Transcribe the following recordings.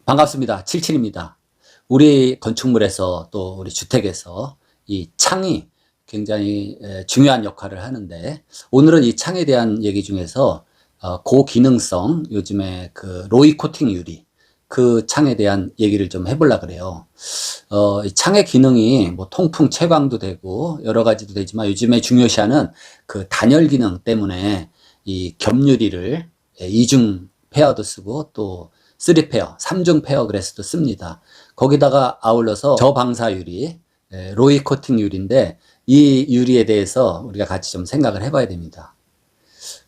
반갑습니다. 77입니다. 우리 건축물에서 또 우리 주택에서 이 창이 굉장히 중요한 역할을 하는데, 오늘은 이 창에 대한 얘기 중에서 고기능성, 요즘에 그 로이 코팅 유리, 그 창에 대한 얘기를 좀 해보려고 그래요. 이 창의 기능이 뭐 통풍 채광도 되고 여러 가지도 되지만, 요즘에 중요시하는 그 단열 기능 때문에 이 겹유리를 이중 페어도 쓰고 또 3페어, 3중 페어 그래서도 씁니다. 거기다가 아울러서 저방사 유리, 로이 코팅 유리인데, 이 유리에 대해서 우리가 같이 좀 생각을 해봐야 됩니다.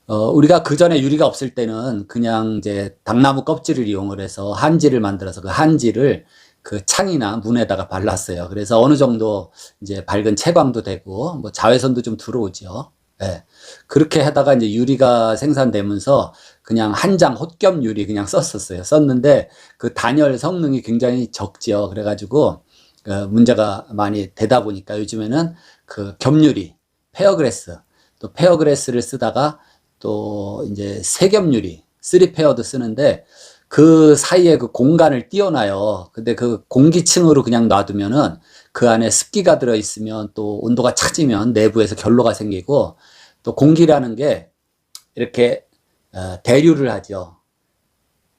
우리가 그 전에 유리가 없을 때는 그냥 이제 당나무 껍질을 이용을 해서 한지를 만들어서 그 한지를 그 창이나 문에다가 발랐어요. 그래서 어느 정도 이제 밝은 채광도 되고 뭐 자외선도 좀 들어오죠. 예. 그렇게 하다가 이제 유리가 생산되면서 그냥 한 장 헛겹 유리 그냥 썼었어요. 썼는데 그 단열 성능이 굉장히 적죠. 그래가지고 문제가 많이 되다 보니까 요즘에는 그 겹유리, 페어그레스, 또 페어그레스를 쓰다가 또 이제 세겹유리, 3페어도 쓰는데, 그 사이에 그 공간을 띄워놔요. 근데 그 공기층으로 그냥 놔두면은 그 안에 습기가 들어있으면 또 온도가 차지면 내부에서 결로가 생기고, 또 공기라는 게 이렇게 대류를 하죠.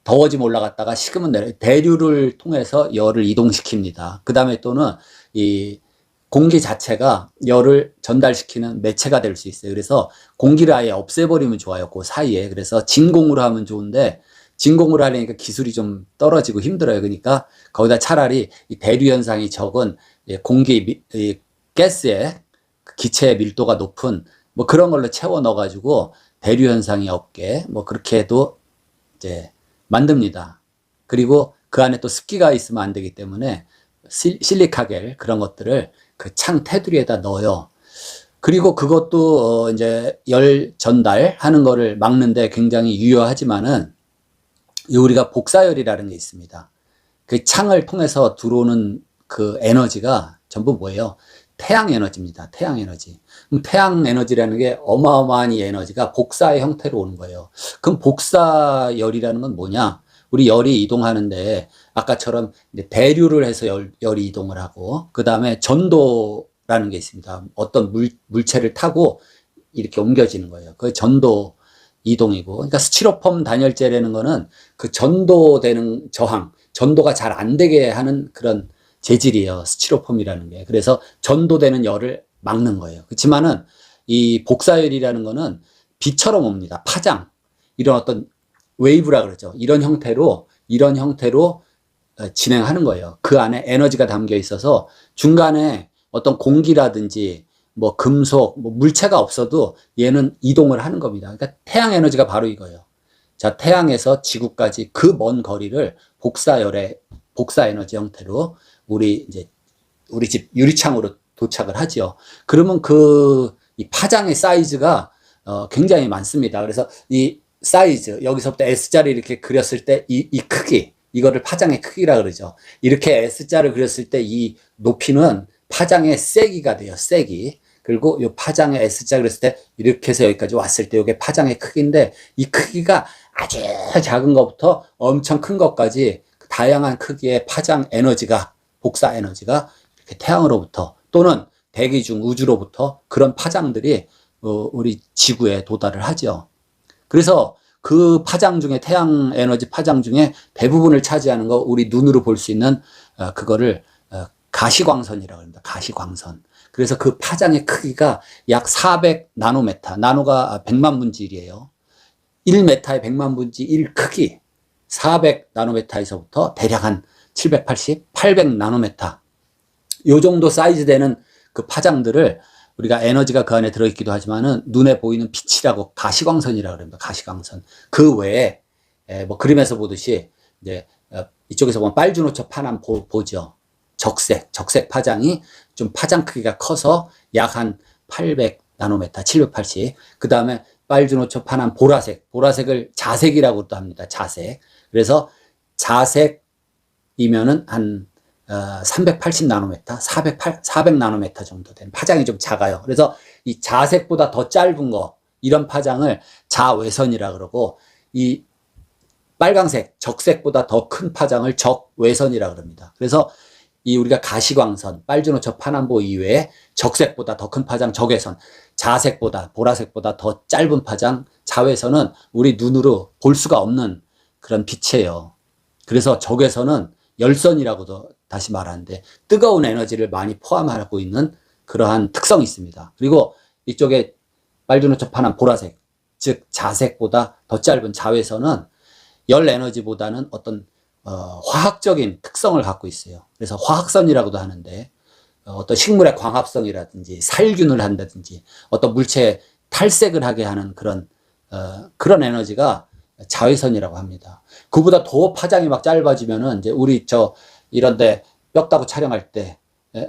더워지면 올라갔다가 식으면 내려, 대류를 통해서 열을 이동시킵니다. 그 다음에 또는 이 공기 자체가 열을 전달시키는 매체가 될 수 있어요. 그래서 공기를 아예 없애버리면 좋아요. 그 사이에. 그래서 진공으로 하면 좋은데, 진공으로 하려니까 기술이 좀 떨어지고 힘들어요. 그러니까 거기다 차라리 이 대류 현상이 적은 공기, 가스의 기체의 밀도가 높은 뭐 그런 걸로 채워 넣어가지고 대류 현상이 없게 뭐 그렇게 해도 이제 만듭니다. 그리고 그 안에 또 습기가 있으면 안 되기 때문에 실리카겔 그런 것들을 그 창 테두리에다 넣어요. 그리고 그것도 이제 열 전달하는 거를 막는데 굉장히 유효하지만은, 우리가 복사열이라는 게 있습니다. 그 창을 통해서 들어오는 그 에너지가 전부 뭐예요? 태양 에너지입니다. 태양 에너지. 그럼 태양 에너지라는 게 어마어마한 이 에너지가 복사의 형태로 오는 거예요. 그럼 복사열이라는 건 뭐냐? 우리 열이 이동하는데 아까처럼 대류를 해서 열이 이동을 하고, 그 다음에 전도라는 게 있습니다. 어떤 물체를 타고 이렇게 옮겨지는 거예요. 그 전도 이동이고, 그러니까 스티로폼 단열재라는 거는 그 전도되는 저항, 전도가 잘 안 되게 하는 그런 재질이에요. 스티로폼이라는 게. 그래서 전도되는 열을 막는 거예요. 그렇지만은 이 복사열이라는 거는 비처럼 옵니다. 파장. 이런 어떤 웨이브라 그러죠. 이런 형태로 진행하는 거예요. 그 안에 에너지가 담겨 있어서 중간에 어떤 공기라든지 뭐 금속, 뭐 물체가 없어도 얘는 이동을 하는 겁니다. 그러니까 태양 에너지가 바로 이거예요. 자, 태양에서 지구까지 그 먼 거리를 복사 에너지 형태로 우리 집 유리창으로 도착을 하죠. 그러면 이 파장의 사이즈가 굉장히 많습니다. 그래서 이 사이즈, 여기서부터 S자를 이렇게 그렸을 때 이 크기, 이거를 파장의 크기라 그러죠. 이렇게 S자를 그렸을 때 이 높이는 파장의 세기가 돼요. 세기. 그리고 이 파장의 S자 그렸을 때 이렇게 해서 여기까지 왔을 때 이게 파장의 크기인데, 이 크기가 아주 작은 것부터 엄청 큰 것까지 다양한 크기의 파장 에너지가, 복사 에너지가 이렇게 태양으로부터 또는 대기 중 우주로부터 그런 파장들이 우리 지구에 도달을 하죠. 그래서 그 파장 중에, 태양 에너지 파장 중에 대부분을 차지하는 거, 우리 눈으로 볼 수 있는 그거를 가시광선이라고 합니다. 가시광선. 그래서 그 파장의 크기가 약 400 나노메타, 나노가 100만 분지 1이에요. 1메타의 100만 분지 1 크기, 400 나노메타에서부터 대략 한 780, 800 나노메타, 요 정도 사이즈 되는 그 파장들을 우리가 에너지가 그 안에 들어있기도 하지만은 눈에 보이는 빛이라고 가시광선이라고 합니다. 가시광선. 그 외에 뭐 그림에서 보듯이 이제 이쪽에서 보면 빨주노초 파남 보죠. 적색 파장이 좀 파장 크기가 커서 약 한 800 나노메타, 780. 그 다음에 빨주노초 파남 보라색을 자색이라고도 합니다. 자색. 그래서 자색이면은 한 380 나노메타, 400 나노메타 정도 되는 파장이 좀 작아요. 그래서 이 자색보다 더 짧은 거, 이런 파장을 자외선이라 그러고, 이 빨강색, 적색보다 더 큰 파장을 적외선이라 그럽니다. 그래서 이 우리가 가시광선, 빨주노초 파남보 이외에 적색보다 더 큰 파장 적외선, 자색보다 보라색보다 더 짧은 파장 자외선은 우리 눈으로 볼 수가 없는 그런 빛이에요. 그래서 적외선은 열선이라고도 다시 말하는데 뜨거운 에너지를 많이 포함하고 있는 그러한 특성이 있습니다. 그리고 이쪽에 빨주노초 파남 보라색, 즉 자색보다 더 짧은 자외선은 열 에너지보다는 어떤 화학적인 특성을 갖고 있어요. 그래서 화학선이라고도 하는데 어떤 식물의 광합성이라든지 살균을 한다든지 어떤 물체에 탈색을 하게 하는 그런 에너지가 자외선이라고 합니다. 그보다 더 파장이 막 짧아지면은 이제 우리 이런데 뼈 따고 촬영할 때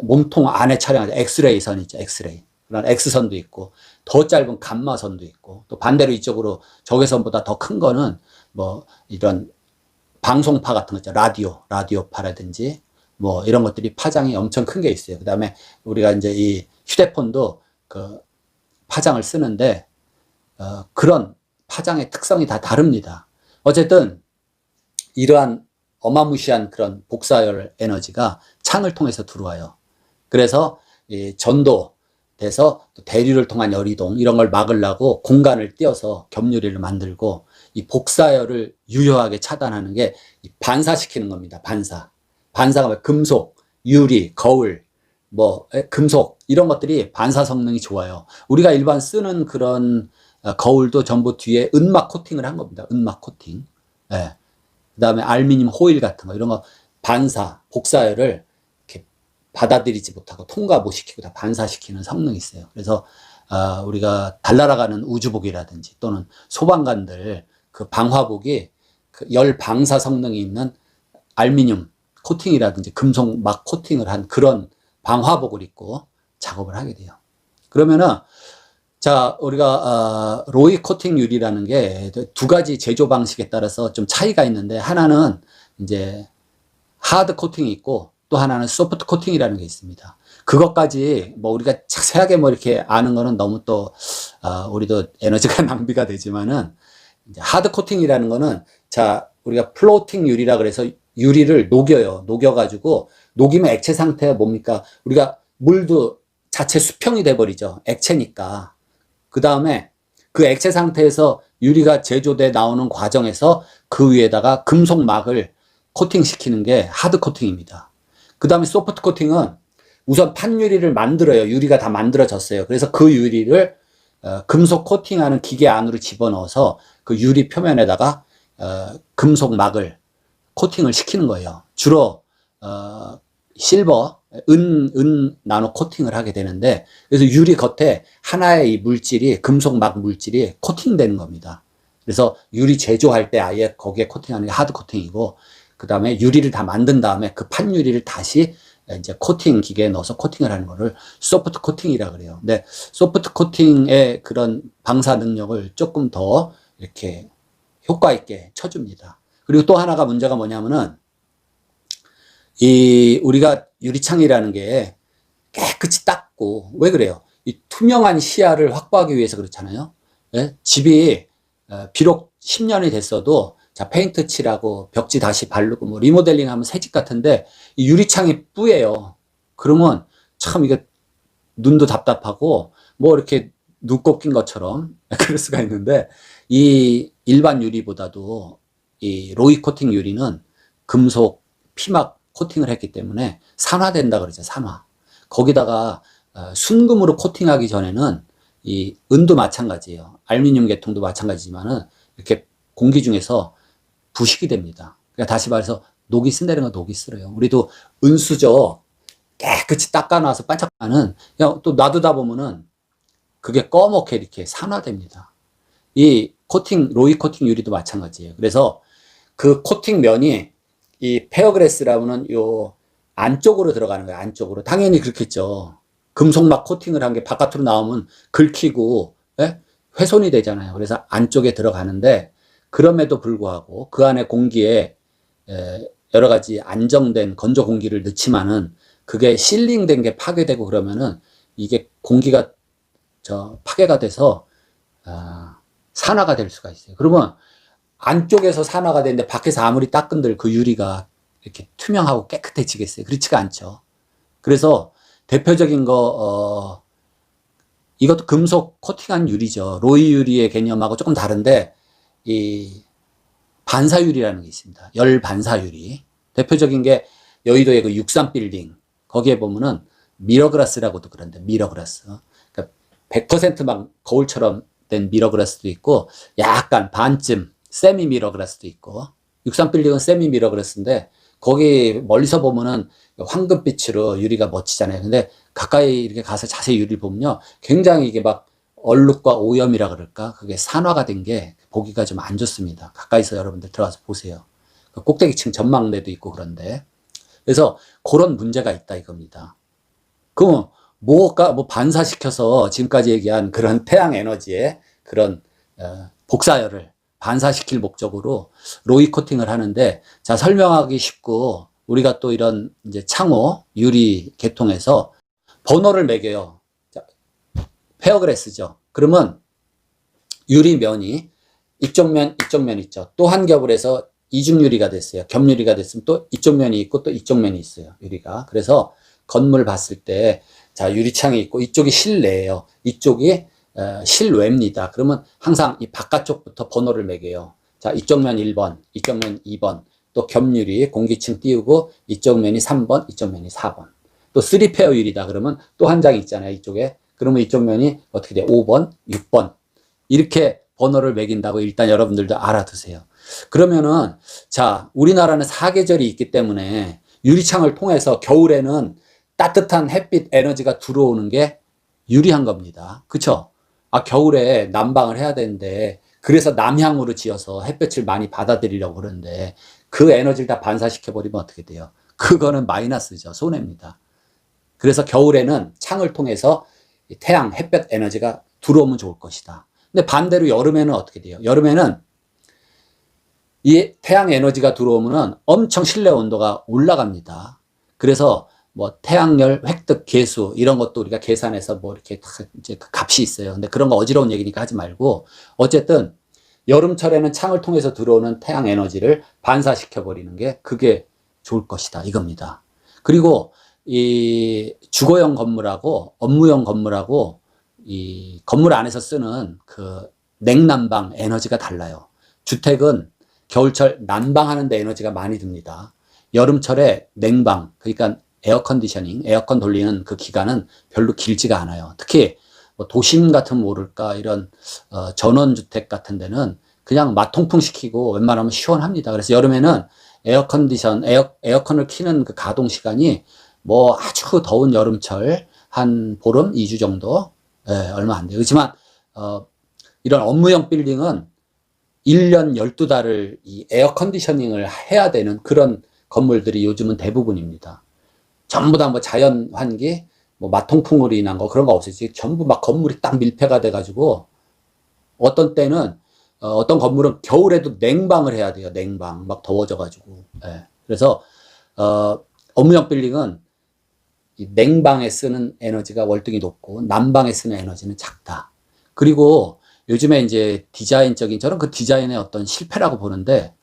몸통 안에 촬영할 때 엑스레이 선 있죠. 엑스레이. 그런 X선도 있고 더 짧은 감마선도 있고 또 반대로 이쪽으로 적외선보다 더 큰 거는 뭐 이런 방송파 같은 거 있죠. 라디오파라든지 뭐 이런 것들이 파장이 엄청 큰 게 있어요. 그 다음에 우리가 이제 이 휴대폰도 그 파장을 쓰는데 그런 파장의 특성이 다 다릅니다. 어쨌든 이러한 어마무시한 그런 복사열 에너지가 창을 통해서 들어와요. 그래서 이 전도돼서 대류를 통한 열이동 이런 걸 막으려고 공간을 띄어서 겹유리를 만들고 이 복사열을 유효하게 차단하는 게 반사시키는 겁니다. 반사가 금속, 유리, 거울, 뭐 금속 이런 것들이 반사 성능이 좋아요. 우리가 일반 쓰는 그런 거울도 전부 뒤에 은막 코팅을 한 겁니다. 은막 코팅. 예. 그다음에 알루미늄 호일 같은 거 이런 거 복사열을 이렇게 받아들이지 못하고 통과 못 시키고 다 반사시키는 성능이 있어요. 그래서 우리가 달나라가는 우주복이라든지 또는 소방관들 그 방화복이 그 열 방사 성능이 있는 알루미늄 코팅이라든지 금속 막 코팅을 한 그런 방화복을 입고 작업을 하게 돼요. 그러면은 자, 우리가 로이 코팅 유리라는 게 두 가지 제조 방식에 따라서 좀 차이가 있는데 하나는 이제 하드 코팅이 있고 또 하나는 소프트 코팅이라는 게 있습니다. 그것까지 뭐 우리가 자세하게 뭐 이렇게 아는 거는 너무 또 우리도 에너지가 낭비가 되지만은 이제 하드 코팅이라는 거는 자, 우리가 플로팅 유리라 그래서 유리를 녹여요. 녹여가지고 녹이면 액체 상태가 뭡니까? 우리가 물도 자체 수평이 돼버리죠. 액체니까. 그 다음에 그 액체 상태에서 유리가 제조돼 나오는 과정에서 그 위에다가 금속막을 코팅시키는 게 하드 코팅입니다. 그 다음에 소프트 코팅은 우선 판유리를 만들어요. 유리가 다 만들어졌어요. 그래서 그 유리를 금속 코팅하는 기계 안으로 집어넣어서 그 유리 표면에다가 금속막을 코팅을 시키는 거예요. 주로 실버, 은 나노 코팅을 하게 되는데 그래서 유리 겉에 하나의 이 물질이 금속막 물질이 코팅되는 겁니다. 그래서 유리 제조할 때 아예 거기에 코팅하는 게 하드 코팅이고 그 다음에 유리를 다 만든 다음에 그 판유리를 다시 이제 코팅 기계에 넣어서 코팅을 하는 거를 소프트 코팅이라 그래요. 근데 소프트 코팅의 그런 방사 능력을 조금 더 이렇게 효과 있게 쳐줍니다. 그리고 또 하나가 문제가 뭐냐면은 우리가 유리창이라는 게 깨끗이 닦고, 왜 그래요? 이 투명한 시야를 확보하기 위해서 그렇잖아요. 예? 집이, 비록 10년이 됐어도, 자, 페인트 칠하고, 벽지 다시 바르고, 뭐, 리모델링 하면 새 집 같은데, 이 유리창이 뿌예요. 그러면 참 이게 눈도 답답하고, 뭐 이렇게 눈곱 낀 것처럼, 그럴 수가 있는데, 이 일반 유리보다도, 이 로이 코팅 유리는 금속 피막 코팅을 했기 때문에 산화된다 그러죠. 산화. 거기다가 순금으로 코팅하기 전에는 이 은도 마찬가지예요. 알루미늄 계통도 마찬가지지만은 이렇게 공기 중에서 부식이 됩니다. 그러니까 다시 말해서 녹이 쓴다는 건 녹이 쓸어요. 우리도 은수저 깨끗이 닦아놔서 반짝하는 그냥 또 놔두다 보면은 그게 꺼멓게 이렇게 산화됩니다. 이 코팅 로이 코팅 유리도 마찬가지예요. 그래서 그 코팅 면이 이 페어그래스라고는 요 안쪽으로 들어가는 거예요. 안쪽으로. 당연히 그렇겠죠. 금속막 코팅을 한 게 바깥으로 나오면 긁히고 예? 훼손이 되잖아요. 그래서 안쪽에 들어가는데 그럼에도 불구하고 그 안에 공기에 여러 가지 안정된 건조 공기를 넣지만은 그게 실링된 게 파괴되고 그러면은 이게 공기가 파괴가 돼서 산화가 될 수가 있어요. 그러면 안쪽에서 산화가 되는데 밖에서 아무리 닦은들 그 유리가 이렇게 투명하고 깨끗해지겠어요? 그렇지가 않죠. 그래서 대표적인 거, 이것도 금속 코팅한 유리죠. 로이 유리의 개념하고 조금 다른데, 이 반사유리라는 게 있습니다. 열 반사유리. 대표적인 게 여의도의 그 63빌딩. 거기에 보면은 미러그라스라고도 그런데, 미러그라스. 그러니까 100%막 거울처럼 된 미러그라스도 있고, 약간 반쯤 세미 미러그라스도 있고, 63빌딩은 세미 미러그라스인데, 거기 멀리서 보면은 황금빛으로 유리가 멋지잖아요. 근데 가까이 이렇게 가서 자세히 유리를 보면요. 굉장히 이게 막 얼룩과 오염이라 그럴까? 그게 산화가 된 게 보기가 좀 안 좋습니다. 가까이서 여러분들 들어가서 보세요. 그 꼭대기층 전망대도 있고 그런데. 그래서 그런 문제가 있다 이겁니다. 그럼 뭐가 뭐 반사시켜서 지금까지 얘기한 그런 태양 에너지의 그런 복사열을 반사시킬 목적으로 로이 코팅을 하는데, 자, 설명하기 쉽고 우리가 또 이런 이제 창호 유리 계통에서 번호를 매겨요. 자, 페어그레스죠. 그러면 유리면이 이쪽 면 있죠. 또 한 겹을 해서 이중유리가 됐어요. 겹유리가 됐으면 또 이쪽 면이 있고 또 이쪽 면이 있어요. 유리가. 그래서 건물 봤을 때, 자, 유리창이 있고 이쪽이 실내예요. 이쪽이 실외입니다. 그러면 항상 이 바깥쪽부터 번호를 매겨요. 자, 이쪽 면 1번, 이쪽 면 2번, 또 겹유리, 공기층 띄우고 이쪽 면이 3번, 이쪽 면이 4번. 또 3페어 유리다 그러면 또 한 장이 있잖아요. 이쪽에. 그러면 이쪽 면이 어떻게 돼? 5번, 6번. 이렇게 번호를 매긴다고 일단 여러분들도 알아두세요. 그러면은, 자, 우리나라는 사계절이 있기 때문에 유리창을 통해서 겨울에는 따뜻한 햇빛 에너지가 들어오는 게 유리한 겁니다. 그쵸? 아, 겨울에 난방을 해야 되는데, 그래서 남향으로 지어서 햇볕을 많이 받아들이려고 그러는데, 그 에너지를 다 반사시켜버리면 어떻게 돼요? 그거는 마이너스죠. 손해입니다. 그래서 겨울에는 창을 통해서 태양, 햇볕 에너지가 들어오면 좋을 것이다. 근데 반대로 여름에는 어떻게 돼요? 여름에는 이 태양 에너지가 들어오면 엄청 실내 온도가 올라갑니다. 그래서 뭐 태양열 획득 계수 이런 것도 우리가 계산해서 뭐 이렇게 이제 그 값이 있어요. 근데 그런 거 어지러운 얘기니까 하지 말고, 어쨌든 여름철에는 창을 통해서 들어오는 태양 에너지를 반사시켜 버리는 게 그게 좋을 것이다 이겁니다. 그리고 이 주거용 건물하고 업무용 건물하고 이 건물 안에서 쓰는 그 냉난방 에너지가 달라요. 주택은 겨울철 난방하는 데 에너지가 많이 듭니다. 여름철에 냉방, 그러니까 에어컨디셔닝, 에어컨 돌리는 그 기간은 별로 길지가 않아요. 특히 뭐 도심 같은 모를까 이런 전원주택 같은 데는 그냥 맛통풍 시키고 웬만하면 시원합니다. 그래서 여름에는 에어컨을 켜는 그 가동 시간이 뭐 아주 더운 여름철 한 보름, 2주 정도, 얼마 안 돼요. 그렇지만 이런 업무용 빌딩은 1년 12달을 이 에어컨디셔닝을 해야 되는 그런 건물들이 요즘은 대부분입니다. 전부 다 뭐 자연 환기, 뭐 맛통풍으로 인한 거 그런 거 없었지. 전부 막 건물이 딱 밀폐가 돼가지고 어떤 때는 어떤 건물은 겨울에도 냉방을 해야 돼요. 냉방 막 더워져가지고. 그래서 업무용 빌딩은 이 냉방에 쓰는 에너지가 월등히 높고 난방에 쓰는 에너지는 작다. 그리고 요즘에 이제 디자인적인 저는 그 디자인의 어떤 실패라고 보는데,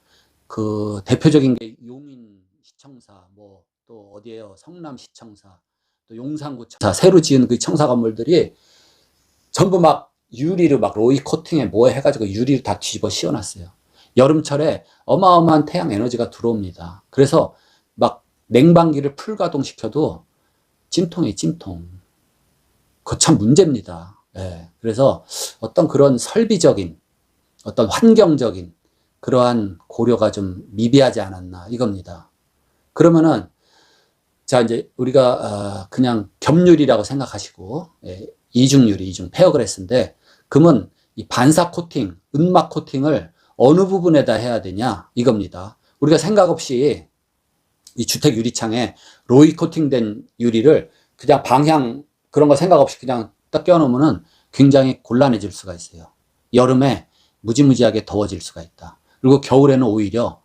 그 대표적인 게 용인 시청사, 뭐 또 어디에요? 성남 시청사, 또 용산구청사 새로 지은 그 청사 건물들이 전부 막 유리로 막 로이 코팅에 뭐 해가지고 유리를 다 뒤집어 씌워놨어요. 여름철에 어마어마한 태양 에너지가 들어옵니다. 그래서 막 냉방기를 풀 가동시켜도 찜통이에요, 찜통. 그거 참 문제입니다. 그래서 어떤 그런 설비적인, 어떤 환경적인 그러한 고려가 좀 미비하지 않았나 이겁니다. 그러면은, 자, 이제 우리가 그냥 겹유리라고 생각하시고, 이중유리, 이중 페어그레스인데, 그러면 이 반사 코팅, 은막 코팅을 어느 부분에다 해야 되냐 이겁니다. 우리가 생각 없이 이 주택 유리창에 로이 코팅된 유리를 그냥 방향 그런 거 생각 없이 그냥 딱 껴놓으면은 굉장히 곤란해질 수가 있어요. 여름에 무지무지하게 더워질 수가 있다. 그리고 겨울에는 오히려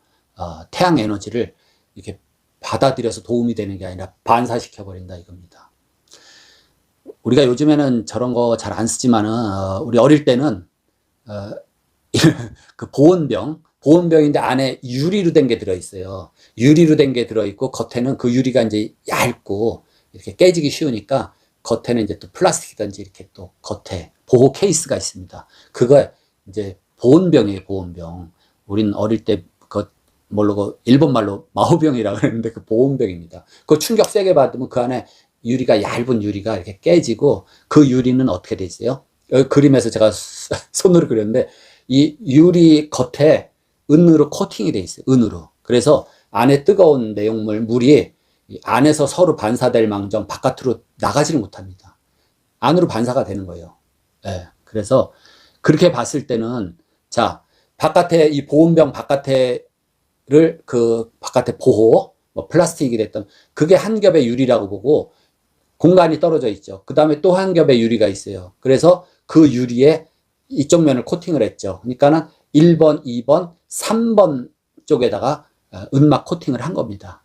태양 에너지를 이렇게 받아들여서 도움이 되는 게 아니라 반사시켜 버린다 이겁니다. 우리가 요즘에는 저런 거 잘 안 쓰지만은 우리 어릴 때는 그 보온병 보온병인데 안에 유리로 된 게 들어있어요. 유리로 된 게 들어있고 겉에는 그 유리가 이제 얇고 이렇게 깨지기 쉬우니까 겉에는 이제 또 플라스틱이든지 이렇게 또 겉에 보호 케이스가 있습니다. 그거 이제 보온병이에요, 보온병. 우린 어릴 때 그 모르고 일본 말로 마호병이라고 그랬는데 그 보온병입니다. 그 충격 세게 받으면 그 안에 유리가 얇은 유리가 이렇게 깨지고 그 유리는 어떻게 되지요? 여기 그림에서 제가 손으로 그렸는데 이 유리 겉에 은으로 코팅이 돼 있어요. 은으로. 그래서 안에 뜨거운 내용물, 물이 안에서 서로 반사될 망정 바깥으로 나가지를 못합니다. 안으로 반사가 되는 거예요. 예. 그래서 그렇게 봤을 때는 자, 바깥에 이 보온병 바깥에를 그 바깥에 보호, 뭐 플라스틱이 됐던 그게 한 겹의 유리라고 보고 공간이 떨어져 있죠. 그 다음에 또 한 겹의 유리가 있어요. 그래서 그 유리에 이쪽 면을 코팅을 했죠. 그러니까는 1번, 2번, 3번 쪽에다가 은막 코팅을 한 겁니다.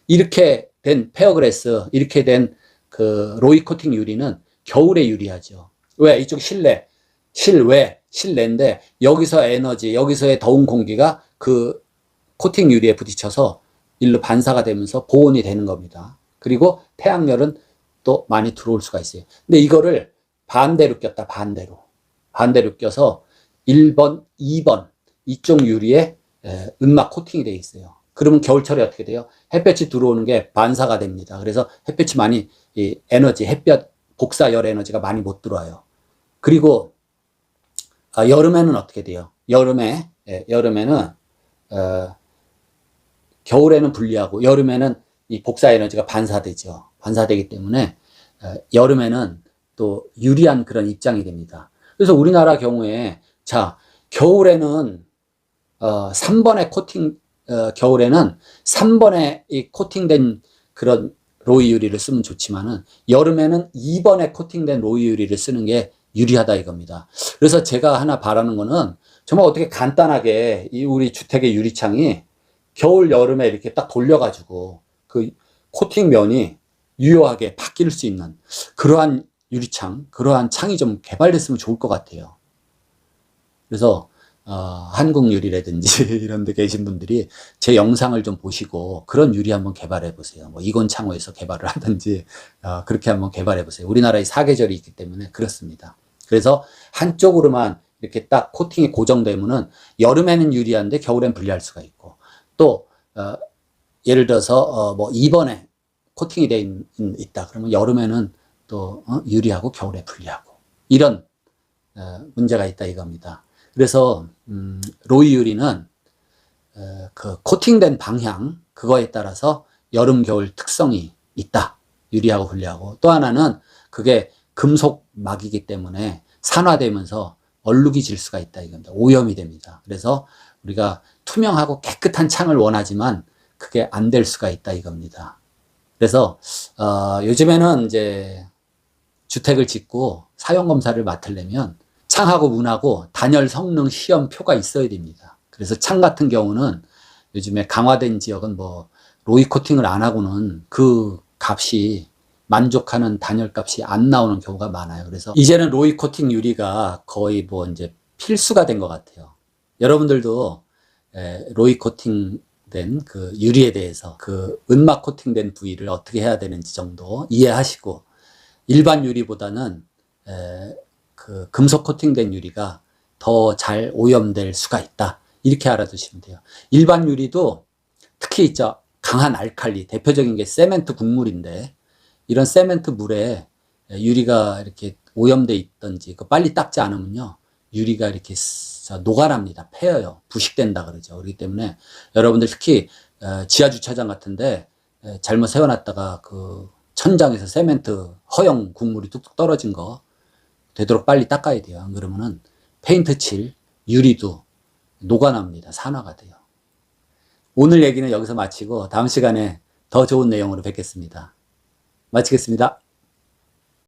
이렇게 된 페어그래스, 이렇게 된 그 로이 코팅 유리는 겨울에 유리하죠. 왜? 이쪽 실내, 실외, 실내인데 여기서 에너지, 여기서의 더운 공기가 그 코팅 유리에 부딪혀서 일로 반사가 되면서 보온이 되는 겁니다. 그리고 태양열은 또 많이 들어올 수가 있어요. 근데 이거를 반대로 꼈다, 반대로. 반대로 껴서 1번, 2번 이쪽 유리에 은막 코팅이 되어 있어요. 그러면 겨울철에 어떻게 돼요? 햇볕이 들어오는 게 반사가 됩니다. 그래서 햇볕이 많이 이 에너지, 햇볕 복사열 에너지가 많이 못 들어와요. 그리고 여름에는 어떻게 돼요? 여름에는 겨울에는 불리하고 여름에는 이 복사 에너지가 반사되죠. 반사되기 때문에 여름에는 또 유리한 그런 입장이 됩니다. 그래서 우리나라 경우에 자 겨울에는 3번의 코팅 겨울에는 3번에 이 코팅된 그런 로이 유리를 쓰면 좋지만은 여름에는 2번에 코팅된 로이 유리를 쓰는 게 유리하다 이겁니다. 그래서 제가 하나 바라는 거는 정말 어떻게 간단하게 이 우리 주택의 유리창이 겨울 여름에 이렇게 딱 돌려가지고 그 코팅 면이 유효하게 바뀔 수 있는 그러한 유리창, 그러한 창이 좀 개발됐으면 좋을 것 같아요. 그래서 한국유리라든지 이런 데 계신 분들이 제 영상을 좀 보시고 그런 유리 한번 개발해 보세요. 뭐 이곤창호에서 개발을 하든지 그렇게 한번 개발해 보세요. 우리나라에 사계절이 있기 때문에 그렇습니다. 그래서 한쪽으로만 이렇게 딱 코팅이 고정되면은 여름에는 유리한데 겨울엔 불리할 수가 있고 또 예를 들어서 뭐 2번에 코팅이 돼 있다. 그러면 여름에는 또 유리하고 겨울에 불리하고 이런 문제가 있다 이겁니다. 그래서 로이 유리는 그 코팅된 방향 그거에 따라서 여름 겨울 특성이 있다. 유리하고 불리하고 또 하나는 그게 금속막이기 때문에 산화되면서 얼룩이 질 수가 있다 이겁니다. 오염이 됩니다. 그래서 우리가 투명하고 깨끗한 창을 원하지만 그게 안 될 수가 있다 이겁니다. 그래서 요즘에는 이제 주택을 짓고 사용검사를 맡으려면 창하고 문하고 단열 성능 시험표가 있어야 됩니다. 그래서 창 같은 경우는 요즘에 강화된 지역은 뭐 로이 코팅을 안 하고는 그 값이 만족하는 단열 값이 안 나오는 경우가 많아요. 그래서 이제는 로이 코팅 유리가 거의 뭐 이제 필수가 된 것 같아요. 여러분들도 로이 코팅 된 그 유리에 대해서 그 은막 코팅된 부위를 어떻게 해야 되는지 정도 이해하시고 일반 유리보다는 그 금속 코팅된 유리가 더 잘 오염될 수가 있다. 이렇게 알아두시면 돼요. 일반 유리도 특히 있죠. 강한 알칼리, 대표적인 게 세멘트 국물인데 이런 세멘트 물에 유리가 이렇게 오염돼 있던지 빨리 닦지 않으면요. 유리가 이렇게 녹아납니다. 패여요. 부식된다 그러죠. 그렇기 때문에 여러분들 특히 지하 주차장 같은데 잘못 세워놨다가 그 천장에서 세멘트 허용 국물이 뚝뚝 떨어진 거 되도록 빨리 닦아야 돼요. 안 그러면은 페인트 칠 유리도 녹아납니다. 산화가 돼요. 오늘 얘기는 여기서 마치고 다음 시간에 더 좋은 내용으로 뵙겠습니다. 마치겠습니다.